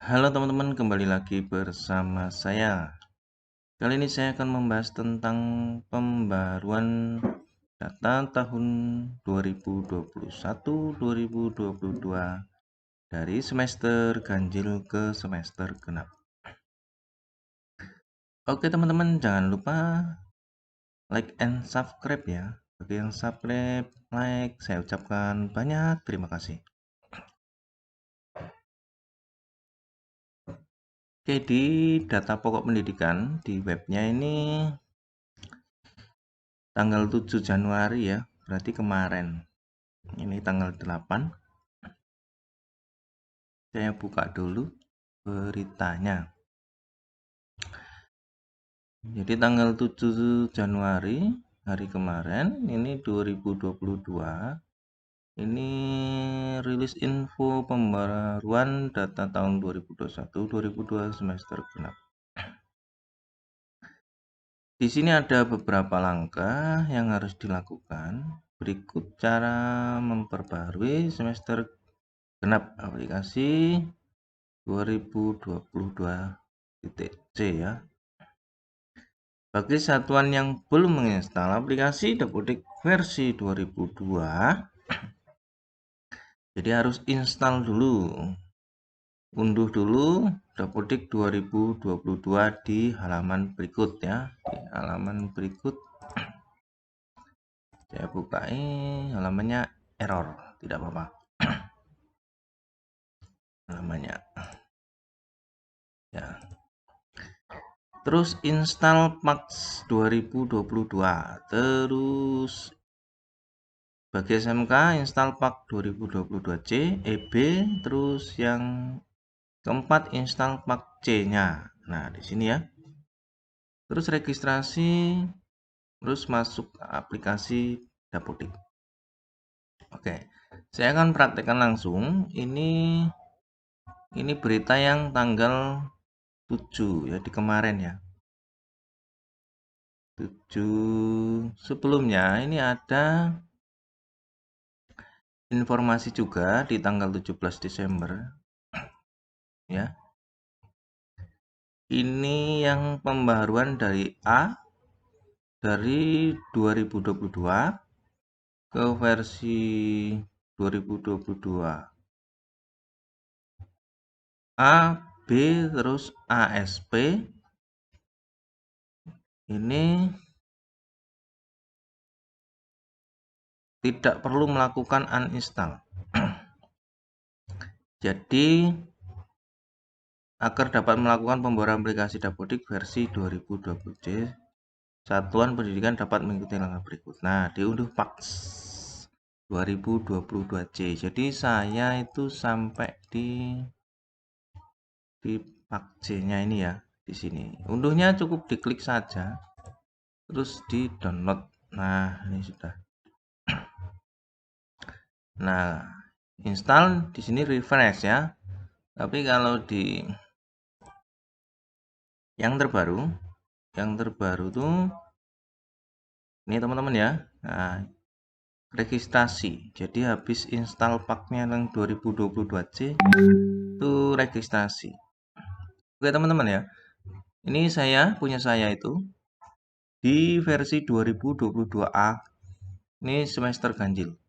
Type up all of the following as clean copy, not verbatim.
Halo teman-teman, kembali lagi bersama saya. Kali ini saya akan membahas tentang pembaruan data tahun 2021-2022 dari semester ganjil ke semester genap. Oke teman-teman, jangan lupa like and subscribe ya. Bagi yang subscribe, like, saya ucapkan banyak terima kasih. Oke, di data pokok pendidikan di webnya ini tanggal 7 Januari ya, berarti kemarin. Ini tanggal 8. Saya buka dulu beritanya. Jadi tanggal 7 Januari hari kemarin ini 2022 ini rilis info pembaruan data tahun 2021-2022 semester genap. Di sini ada beberapa langkah yang harus dilakukan. Berikut cara memperbarui semester genap aplikasi 2022.c ya. Bagi satuan yang belum menginstal aplikasi Dapodik versi 2002, jadi harus install dulu. Unduh dulu Dapodik 2022 di halaman berikut ya. Di halaman berikut saya buka halamannya error, tidak apa-apa. Halamannya. Ya. Terus install Pax 2022. Terus bagi SMK install Pack 2022C, EB, terus yang keempat install Pack C-nya. Nah, di sini ya. Terus registrasi, terus masuk aplikasi Dapodik. Oke. Saya akan praktekkan langsung. Ini berita yang tanggal 7 ya, di kemarin ya. 7 sebelumnya ini ada informasi juga di tanggal 17 Desember ya. Ini yang pembaruan dari dari 2022 ke versi 2022. A, B, terus ASP. Ini tidak perlu melakukan uninstall. Jadi agar dapat melakukan pembaruan aplikasi Dapodik versi 2020C, satuan pendidikan dapat mengikuti langkah berikut. Nah, diunduh Pax 2022C. Jadi saya itu sampai di Pax C-nya ini ya, di sini. Unduhnya cukup diklik saja, terus di download. Nah, ini sudah. Nah, install di sini refresh ya. Tapi kalau di yang terbaru tuh ini teman-teman ya. Nah, registrasi. Jadi habis install packnya yang 2022C itu registrasi. Oke teman-teman ya. Ini punya saya itu di versi 2022A. Ini semester ganjil.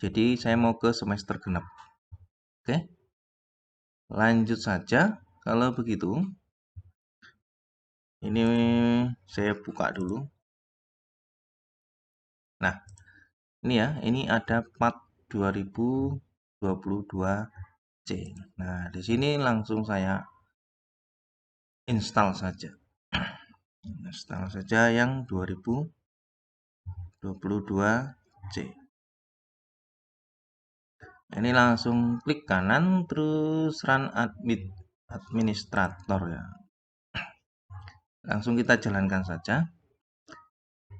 Jadi saya mau ke semester genap. Oke. Lanjut saja. Kalau begitu, ini saya buka dulu. Nah, ini ya, ini ada part 2022C. Nah, di sini langsung saya install saja. Install saja yang 2022C. Ini langsung klik kanan terus run administrator ya. Langsung kita jalankan saja.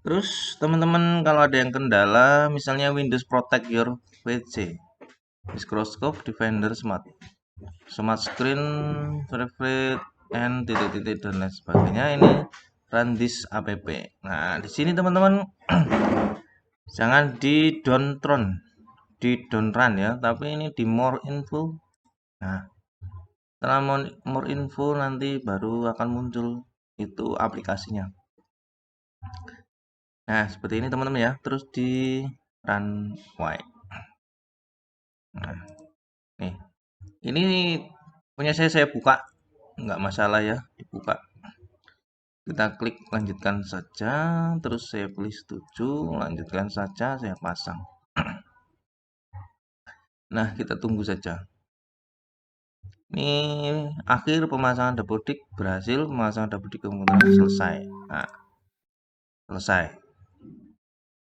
Terus teman-teman kalau ada yang kendala misalnya Windows Protect Your PC, Microsoft Defender Smart Screen, Refresh, and titik-titik dan lain sebagainya, ini run this app. Nah di sini teman-teman jangan di downrun ya, tapi ini di more info. Nah Setelah more info nanti baru akan muncul itu aplikasinya. Nah, seperti ini teman-teman ya. Terus di run white. Nah, nih. Ini punya saya buka, nggak masalah ya, dibuka. Kita klik lanjutkan saja, terus saya pilih setuju, lanjutkan saja, saya pasang. Nah, kita tunggu saja. Ini akhir pemasangan dapodik berhasil, pemasangan dapodik komputer selesai. Nah, selesai.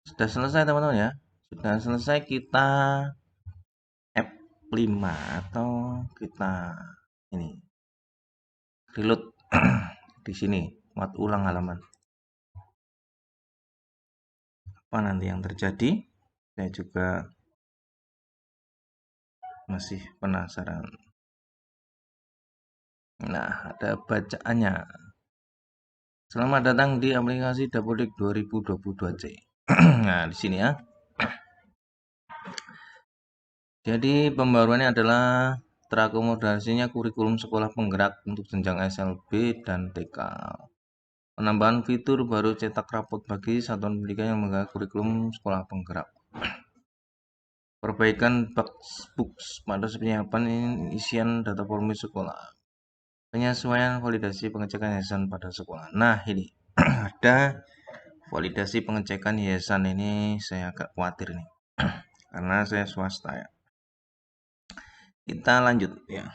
Sudah selesai teman-teman ya. Sudah selesai, kita F5 atau kita ini reload di sini, muat ulang halaman. Apa nanti yang terjadi? Saya juga masih penasaran. Nah, ada bacaannya. Selamat datang di aplikasi Dapodik 2022C. Nah, di sini ya. Jadi pembaruannya adalah terakomodasinya kurikulum sekolah penggerak untuk jenjang SLB dan TK. Penambahan fitur baru cetak rapot bagi satuan pendidikan yang menggunakan kurikulum sekolah penggerak. Perbaikan books pada penyiapan isian data formulir sekolah. Penyesuaian validasi pengecekan yayasan pada sekolah. Nah, ini ada validasi pengecekan yayasan, ini saya agak khawatir nih. Karena saya swasta ya. Kita lanjut ya.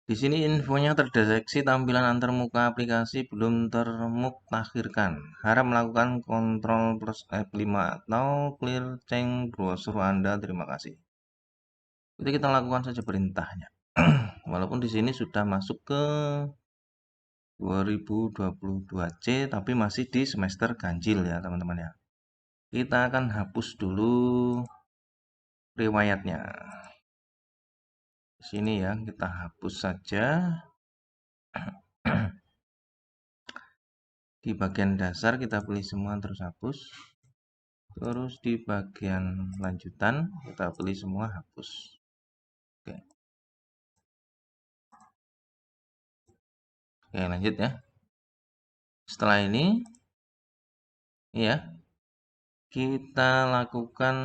Di sini infonya terdeteksi tampilan antarmuka aplikasi belum termutakhirkan. Harap melakukan kontrol plus F5 atau clear change browser Anda. Terima kasih. Jadi kita lakukan saja perintahnya. Walaupun di sini sudah masuk ke 2022C tapi masih di semester ganjil ya teman-teman ya. Kita akan hapus dulu riwayatnya. Di sini ya, kita hapus saja. Di bagian dasar kita pilih semua terus hapus. Terus di bagian lanjutan kita pilih semua hapus. Oke. Oke, lanjut ya. Setelah ini ya, kita lakukan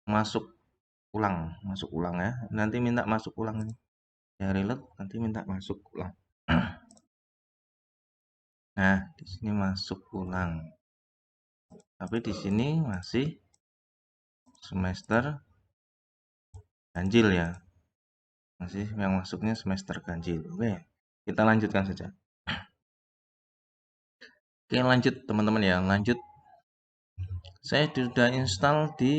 masuk ulang ya. Nanti minta masuk ulang ini. Ya reload, nanti minta masuk ulang. Nah, di sini masuk ulang. Tapi di sini masih semester ganjil ya. Masih yang masuknya semester ganjil. Oke, kita lanjutkan saja. Oke, lanjut teman-teman ya. Lanjut. Saya sudah install di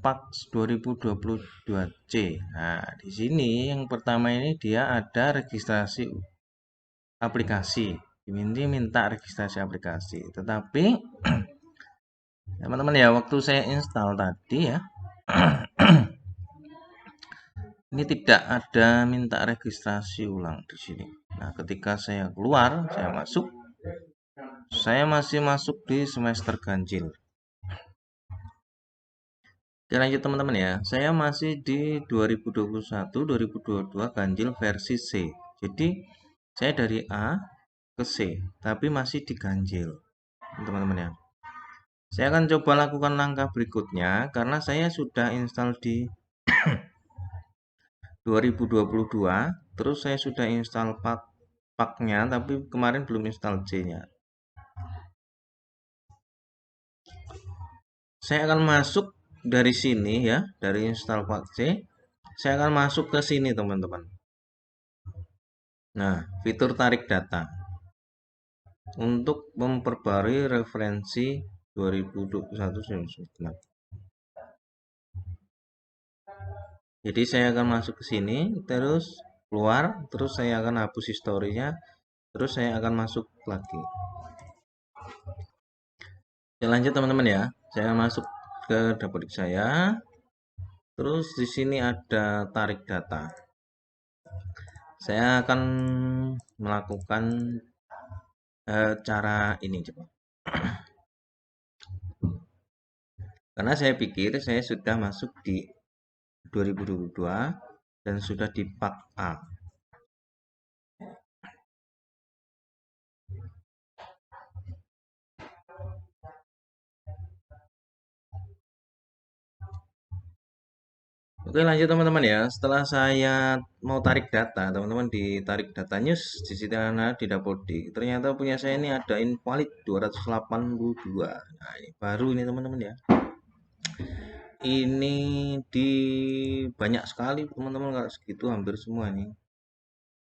Pax 2022C. Nah, di sini yang pertama ini dia ada registrasi aplikasi. Ini minta registrasi aplikasi. Tetapi teman-teman ya, waktu saya install tadi ya, ini tidak ada minta registrasi ulang di sini. Nah, ketika saya keluar, saya masuk, saya masih masuk di semester ganjil. Oke, lanjut teman-teman ya. Saya masih di 2021-2022 ganjil versi C. Jadi, saya dari A ke C, tapi masih di ganjil. Teman-teman ya. Saya akan coba lakukan langkah berikutnya karena saya sudah install di 2022, terus saya sudah install paknya, tapi kemarin belum install C-nya. Saya akan masuk dari sini ya, dari install pak C. Saya akan masuk ke sini teman-teman. Nah, fitur tarik data untuk memperbarui referensi 2021. Jadi saya akan masuk ke sini, terus keluar, terus saya akan hapus historinya, terus saya akan masuk lagi. Oke, lanjut teman-teman ya. Saya masuk ke dapodik saya. Terus di sini ada tarik data. Saya akan melakukan cara ini coba. Karena saya pikir saya sudah masuk di 2022 dan sudah di part A. Oke, lanjut teman-teman ya. Setelah saya mau tarik data, teman-teman ditarik data news di sana di Dapodik. Ternyata punya saya ini ada invalid 282. Nah, ini baru ini teman-teman ya. Ini di banyak sekali teman-teman, kalau segitu hampir semua nih.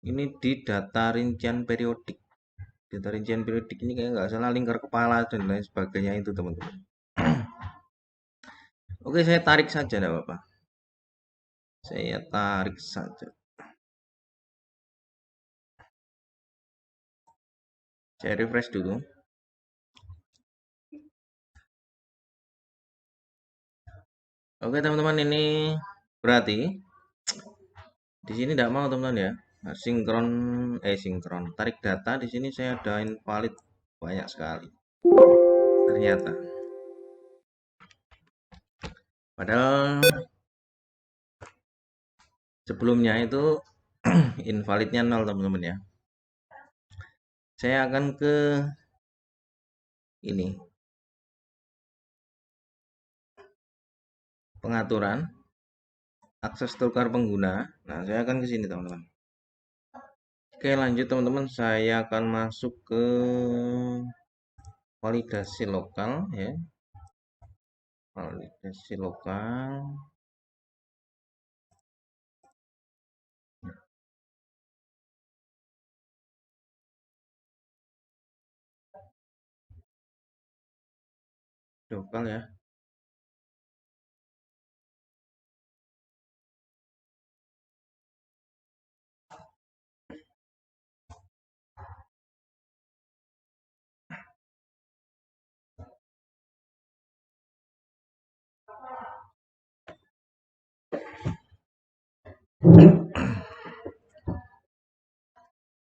Ini di data rincian periodik. Data rincian periodik ini kayak nggak salah lingkar kepala dan lain sebagainya itu teman-teman. Oke, saya tarik saja enggak apa-apa. Saya tarik saja. Saya refresh dulu. Oke teman-teman, ini berarti di sini tidak mau teman-teman ya. Nah, sinkron tarik data di sini saya ada invalid banyak sekali. Ternyata. Padahal sebelumnya itu invalidnya 0 teman-teman ya. Saya akan ke ini. Pengaturan akses tukar pengguna. Nah, saya akan ke sini teman-teman. Oke, lanjut teman-teman, saya akan masuk ke validasi lokal ya. Validasi lokal. Lokal ya.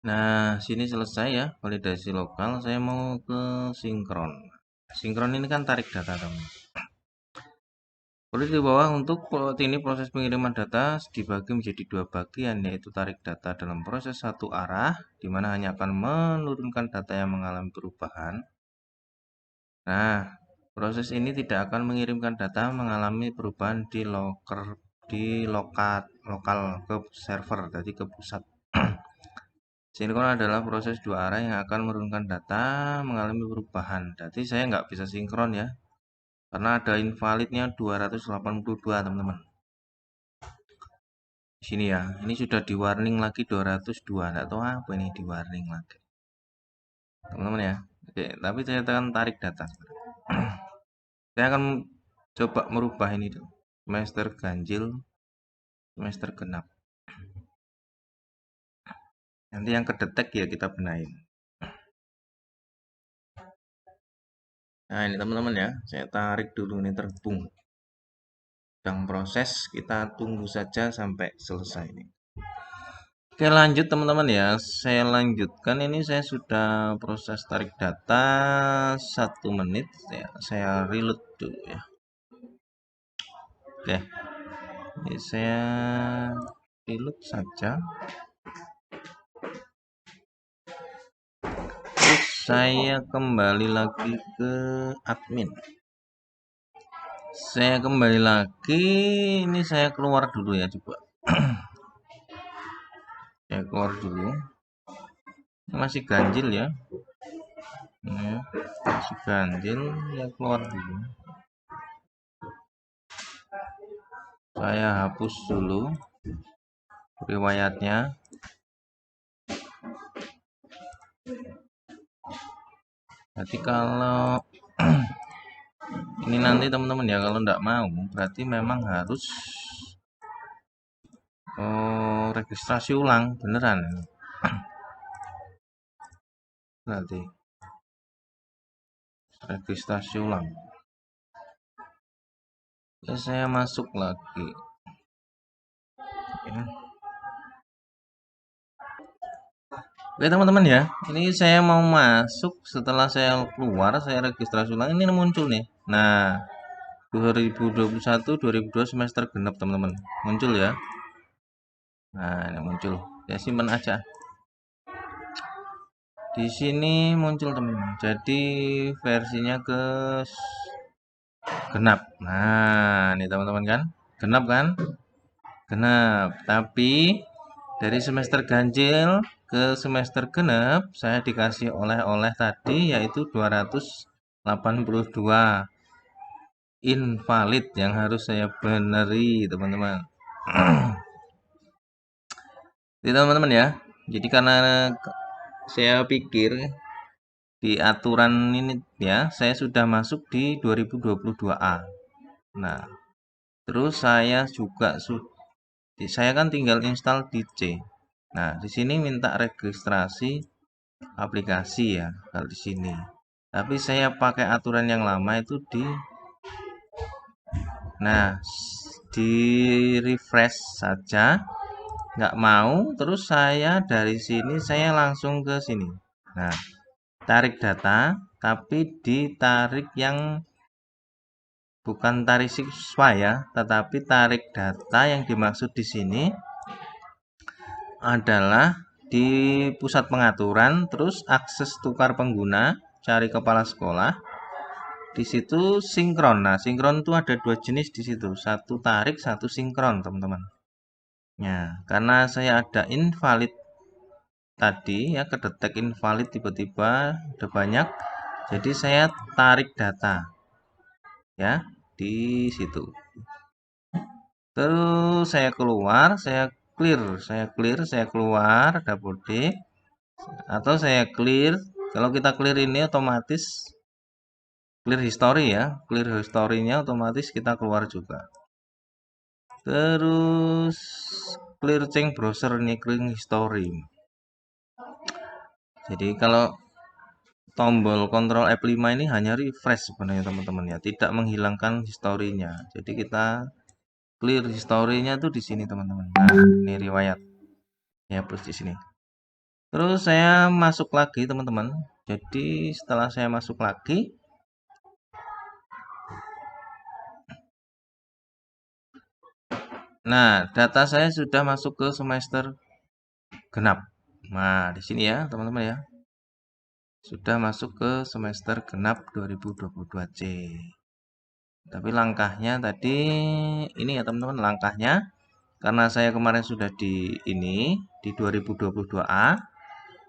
Nah, sini selesai ya validasi lokal. Saya mau ke sinkron. Sinkron ini kan tarik data, teman. Tulis di bawah untuk ini proses pengiriman data dibagi menjadi dua bagian, yaitu tarik data dalam proses satu arah, di mana hanya akan menurunkan data yang mengalami perubahan. Nah, proses ini tidak akan mengirimkan data mengalami perubahan di lokal ke server, jadi ke pusat. Sinkron adalah proses dua arah yang akan menurunkan data mengalami perubahan. Jadi saya nggak bisa sinkron ya, karena ada invalidnya 282 teman-teman. Di sini ya, ini sudah di warning lagi 202. Nggak tahu apa ini di warning lagi, teman-teman ya. Oke, tapi saya akan tarik data. Saya akan coba merubah ini dulu. Semester ganjil, semester genap. Nanti yang kedetek ya kita benahin. Nah ini teman-teman ya, saya tarik dulu ini terhubung. Sedang proses, kita tunggu saja sampai selesai ini. Oke lanjut teman-teman ya, saya lanjutkan. Ini saya sudah proses tarik data 1 menit ya, saya reload dulu ya. Oke, ini saya reload saja. Terus saya kembali lagi ke admin. Saya kembali lagi, ini saya keluar dulu ya coba. Saya keluar dulu. Masih ganjil ya. Ini masih ganjil, ya keluar dulu. Saya hapus dulu riwayatnya. Jadi kalau ini nanti teman-teman ya, kalau enggak mau berarti memang harus registrasi ulang beneran. Nanti registrasi ulang. Ya, saya masuk lagi. Ya. Oke teman-teman ya, ini saya mau masuk. Setelah saya keluar, saya registrasi ulang, ini muncul nih. Nah, 2021 2002 semester genap teman-teman. Muncul ya. Nah, ini muncul. Ya simpan aja. Di sini muncul teman-teman. Jadi versinya ke genap. Nah, ini teman-teman kan. Genap kan? Genap. Tapi dari semester ganjil ke semester genap saya dikasih oleh-oleh tadi yaitu 282 invalid yang harus saya beneri teman-teman. Jadi teman-teman ya. Jadi karena saya pikir di aturan ini ya saya sudah masuk di 2022A. Nah, terus saya juga saya kan tinggal install di C. Nah, di sini minta registrasi aplikasi ya kalau di sini. Tapi saya pakai aturan yang lama itu di refresh saja. Nggak mau, terus saya dari sini saya langsung ke sini. Nah, tarik data, tapi ditarik yang bukan tarik siswa ya, tetapi tarik data yang dimaksud di sini adalah di pusat pengaturan, terus akses tukar pengguna, cari kepala sekolah. Di situ sinkron. Nah, sinkron itu ada dua jenis di situ, satu tarik, satu sinkron, teman-teman. Nah, karena saya ada invalid tadi ya, kedetek invalid tiba-tiba udah banyak, jadi saya tarik data ya di situ. Terus saya keluar, saya keluar double tick atau saya clear. Kalau kita clear ini otomatis clear history ya, clear history-nya otomatis kita keluar juga. Terus clear change browser ini clear history. Jadi kalau tombol kontrol F5 ini hanya refresh sebenarnya teman-teman ya, tidak menghilangkan historinya. Jadi kita clear historinya tuh di sini teman-teman. Nah, ini riwayat. Ya, plus di sini. Terus saya masuk lagi teman-teman. Jadi setelah saya masuk lagi, nah, data saya sudah masuk ke semester genap. Nah, di sini ya, teman-teman ya. Sudah masuk ke semester genap 2022C. Tapi langkahnya tadi ini ya teman-teman, langkahnya karena saya kemarin sudah di 2022A,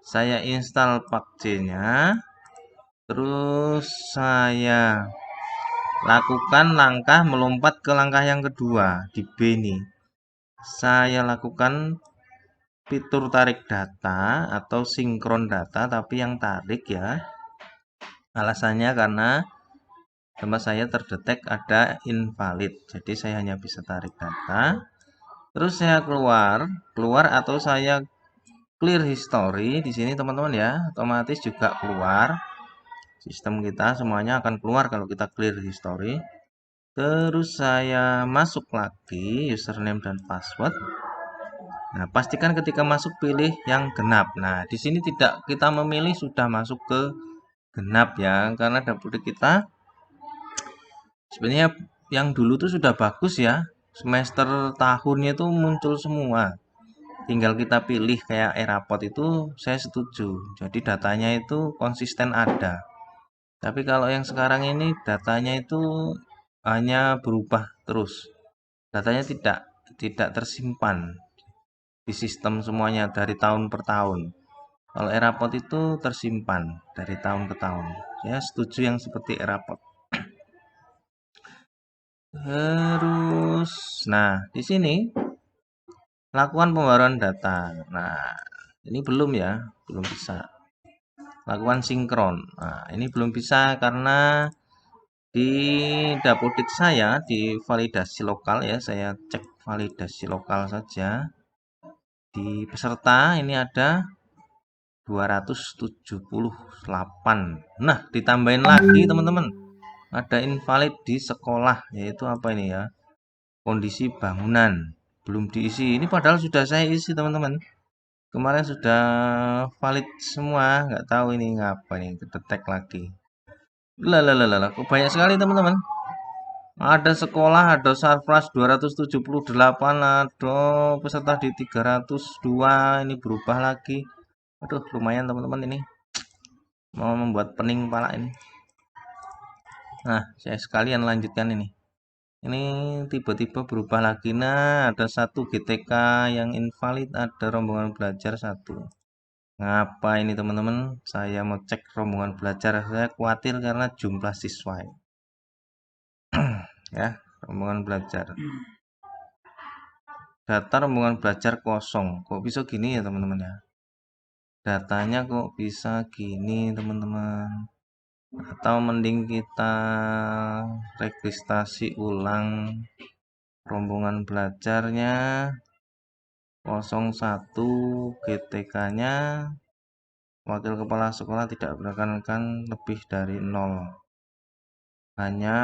saya install PUBG-nya, terus saya lakukan langkah melompat ke langkah yang kedua di B ini. Saya lakukan fitur tarik data atau sinkron data, tapi yang tarik ya. Alasannya karena tempat saya terdetek ada invalid, jadi saya hanya bisa tarik data. Terus saya keluar atau saya clear history di sini teman-teman ya, otomatis juga keluar. Sistem kita semuanya akan keluar kalau kita clear history. Terus saya masuk lagi username dan password. Nah, pastikan ketika masuk pilih yang genap. Nah, di sini tidak kita memilih sudah masuk ke genap ya, karena dapur kita sebenarnya yang dulu tuh sudah bagus ya. Semester tahunnya itu muncul semua. Tinggal kita pilih kayak Erapot itu saya setuju. Jadi datanya itu konsisten ada. Tapi kalau yang sekarang ini datanya itu hanya berubah terus. Datanya tidak tersimpan di sistem semuanya dari tahun per tahun. Kalau Erapot itu tersimpan dari tahun ke tahun. Saya setuju yang seperti Erapot. Terus, nah di sini lakukan pembaruan data. Nah, ini belum ya, belum bisa. Lakukan sinkron. Nah, ini belum bisa karena di dapodik saya di validasi lokal ya, saya cek validasi lokal saja. Di peserta ini ada 278. Nah, ditambahin lagi teman-teman. Ada invalid di sekolah, yaitu apa ini ya? Kondisi bangunan belum diisi. Ini padahal sudah saya isi teman-teman. Kemarin sudah valid semua, nggak tahu ini ngapa nih, kedetek lagi. Lah, kok banyak sekali teman-teman. Ada sekolah, ada surplus 278, ada peserta di 302, ini berubah lagi. Aduh, lumayan teman-teman ini. Mau membuat pening kepala ini. Nah, saya sekalian lanjutkan ini. Ini tiba-tiba berubah lagi. Nah, ada satu GTK yang invalid, ada rombongan belajar satu. Ngapa ini teman-teman? Saya mau cek rombongan belajar. Saya khawatir karena jumlah siswa. Ya, rombongan belajar. Data rombongan belajar kosong. Kok bisa gini ya teman-teman ya? Datanya kok bisa gini teman-teman? Atau mending kita registrasi ulang rombongan belajarnya 01 GTK-nya wakil kepala sekolah tidak berakan lebih dari 0. Hanya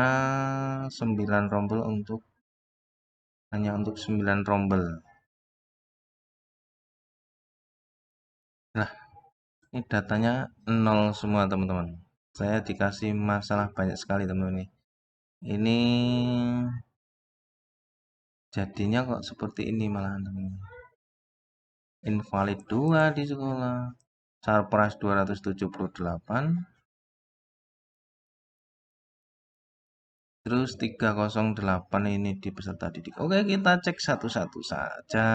9 rombel untuk 9 rombel. Nah, ini datanya 0 semua teman-teman. Saya dikasih masalah banyak sekali teman-teman. Ini jadinya kok seperti ini malahan teman-teman. Invalid 2 di sekolah. Surprise 278. Terus 308 ini di peserta didik. Oke, kita cek satu-satu saja.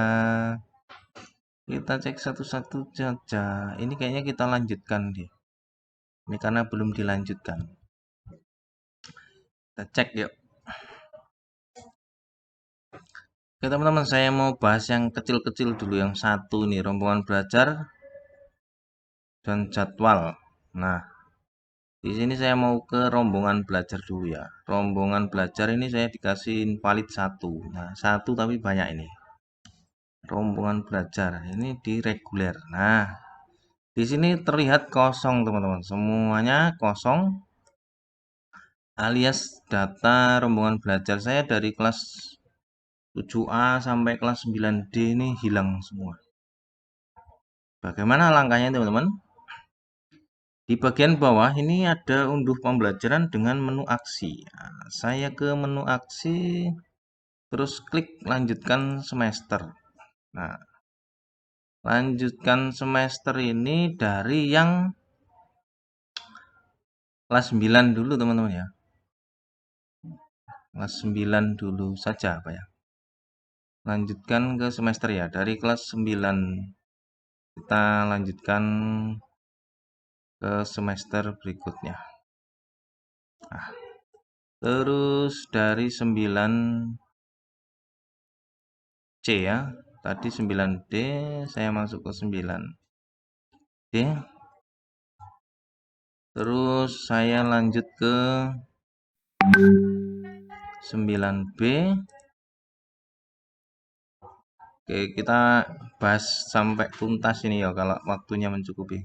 Kita cek satu-satu saja. Ini kayaknya kita lanjutkan deh. Ini karena belum dilanjutkan. Kita cek yuk. Oke teman-teman, saya mau bahas yang kecil-kecil dulu. Yang satu nih, rombongan belajar dan jadwal. Nah, di sini saya mau ke rombongan belajar dulu ya. Rombongan belajar ini saya dikasih invalid 1. Nah, 1 tapi banyak ini. Rombongan belajar ini di reguler. Nah, di sini terlihat kosong teman-teman. Semuanya kosong alias data rombongan belajar saya dari kelas 7A sampai kelas 9D ini hilang semua. Bagaimana langkahnya teman-teman? Di bagian bawah ini ada unduh pembelajaran dengan menu aksi. Nah, saya ke menu aksi, terus klik lanjutkan semester. Nah, lanjutkan semester ini dari yang kelas 9 dulu teman-teman ya. Kelas 9 dulu saja Pak ya. Lanjutkan ke semester ya. Dari kelas 9 kita lanjutkan ke semester berikutnya. Nah, terus dari 9C ya. Tadi 9D, saya masuk ke 9D. Terus saya lanjut ke 9B. Oke, kita bahas sampai tuntas ini ya kalau waktunya mencukupi.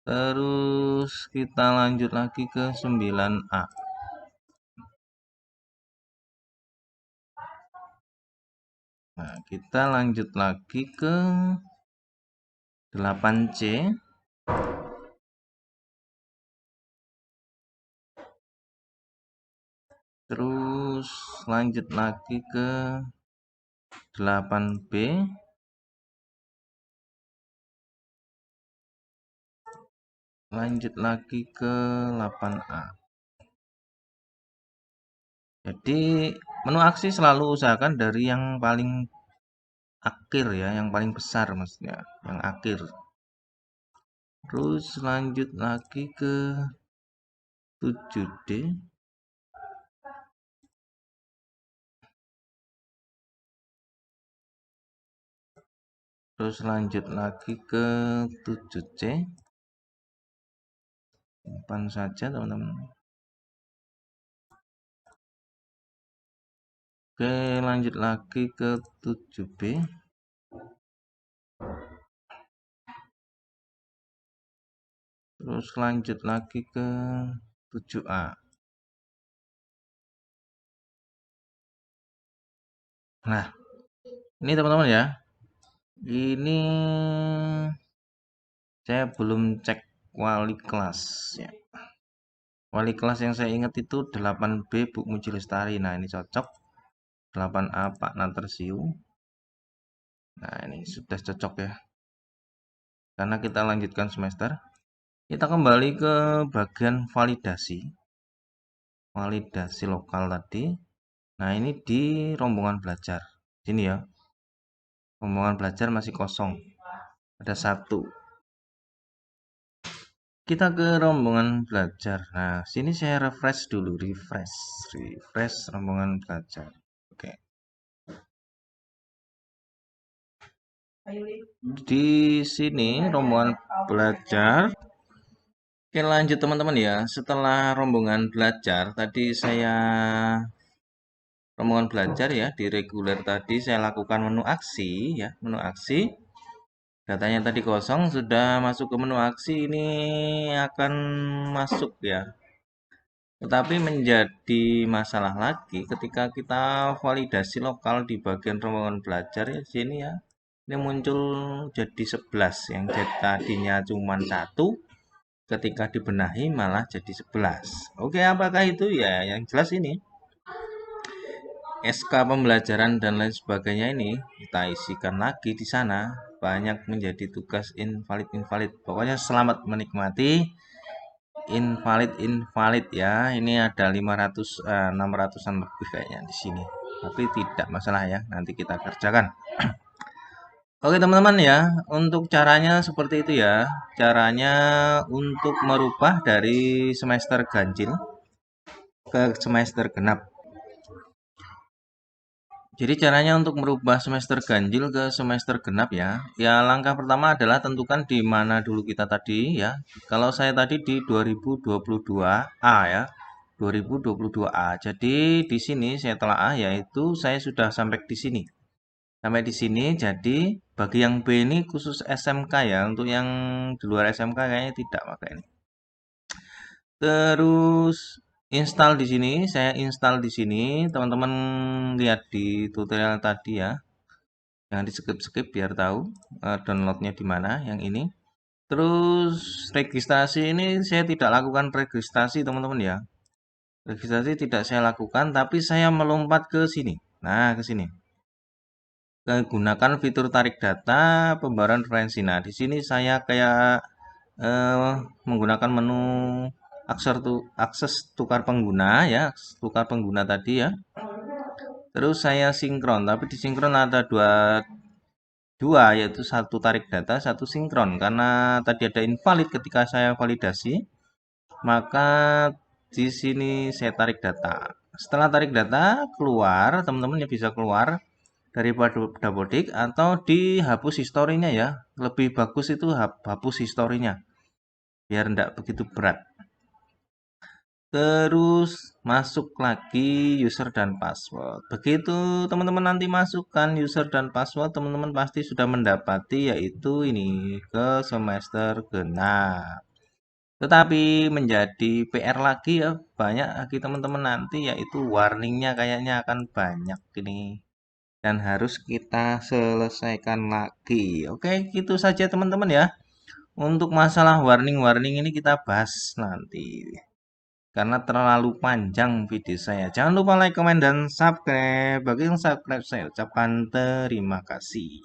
Terus kita lanjut lagi ke 9A. Nah, kita lanjut lagi ke 8C. Terus lanjut lagi ke 8B. Lanjut lagi ke 8A. Jadi menu aksi selalu usahakan dari yang paling akhir ya, yang paling besar maksudnya, yang akhir. Terus lanjut lagi ke 7D. Terus lanjut lagi ke 7C. Simpan saja teman-teman. Oke, lanjut lagi ke 7B. Terus lanjut lagi ke 7A. Nah, ini teman-teman ya. Ini saya belum cek wali kelas ya. Wali kelas yang saya ingat itu 8B Bu Muji Lestari. Nah, ini cocok. 8A Pak Natersiu. Nah, ini sudah cocok ya. Karena kita lanjutkan semester. Kita kembali ke bagian validasi. Validasi lokal tadi. Nah, ini di rombongan belajar. Sini ya. Rombongan belajar masih kosong. Ada satu. Kita ke rombongan belajar. Nah, sini saya refresh dulu, refresh rombongan belajar. Oke. Di sini rombongan belajar. Oke, lanjut teman-teman ya. Setelah rombongan belajar, tadi saya rombongan belajar ya di reguler tadi saya lakukan menu aksi ya, menu aksi. Datanya tadi kosong, sudah masuk ke menu aksi ini akan masuk ya. Tetapi menjadi masalah lagi ketika kita validasi lokal di bagian rombongan belajar ya sini ya. Ini muncul jadi 11 yang tadinya cuma 1 ketika dibenahi malah jadi 11. Oke, apakah itu ya? Yang jelas ini SK pembelajaran dan lain sebagainya ini kita isikan lagi di sana. Banyak menjadi tugas invalid. Pokoknya selamat menikmati invalid ya. Ini ada 600-an lebih kayaknya di sini. Tapi tidak masalah ya, nanti kita kerjakan. Oke teman-teman ya, untuk caranya seperti itu ya. Caranya untuk merubah dari semester ganjil ke semester genap. Jadi caranya untuk merubah semester ganjil ke semester genap ya. Ya langkah pertama adalah tentukan di mana dulu kita tadi ya. Kalau saya tadi di 2022A ya. 2022A. Jadi di sini saya telah yaitu saya sudah sampai di sini. Sampai di sini jadi bagi yang B ini khusus SMK ya. Untuk yang di luar SMK kayaknya tidak pakai ini. Terus install di sini, saya install di sini. Teman-teman lihat di tutorial tadi ya. Jangan di skip-skip biar tahu downloadnya di mana yang ini. Terus registrasi ini saya tidak lakukan registrasi teman-teman ya. Registrasi tidak saya lakukan, tapi saya melompat ke sini. Nah, ke sini. Gunakan fitur tarik data pembaruan referensi. Nah, di sini saya kayak menggunakan menu akses tukar pengguna ya, tukar pengguna tadi ya. Terus saya sinkron, tapi di sinkron ada dua yaitu satu tarik data, satu sinkron. Karena tadi ada invalid ketika saya validasi, maka di sini saya tarik data. Setelah tarik data keluar, teman-teman ya bisa keluar dari Dapodik atau dihapus historinya ya. Lebih bagus itu hapus historinya biar tidak begitu berat. Terus masuk lagi user dan password. Begitu teman-teman nanti masukkan user dan password, teman-teman pasti sudah mendapati yaitu ini ke semester genap. Tetapi menjadi PR lagi ya, banyak lagi teman-teman nanti yaitu warningnya kayaknya akan banyak ini. Dan harus kita selesaikan lagi. Oke, gitu saja teman-teman ya. Untuk masalah warning-warning ini kita bahas nanti karena terlalu panjang video saya. Jangan lupa like, komen, dan subscribe. Bagi yang subscribe saya ucapkan terima kasih.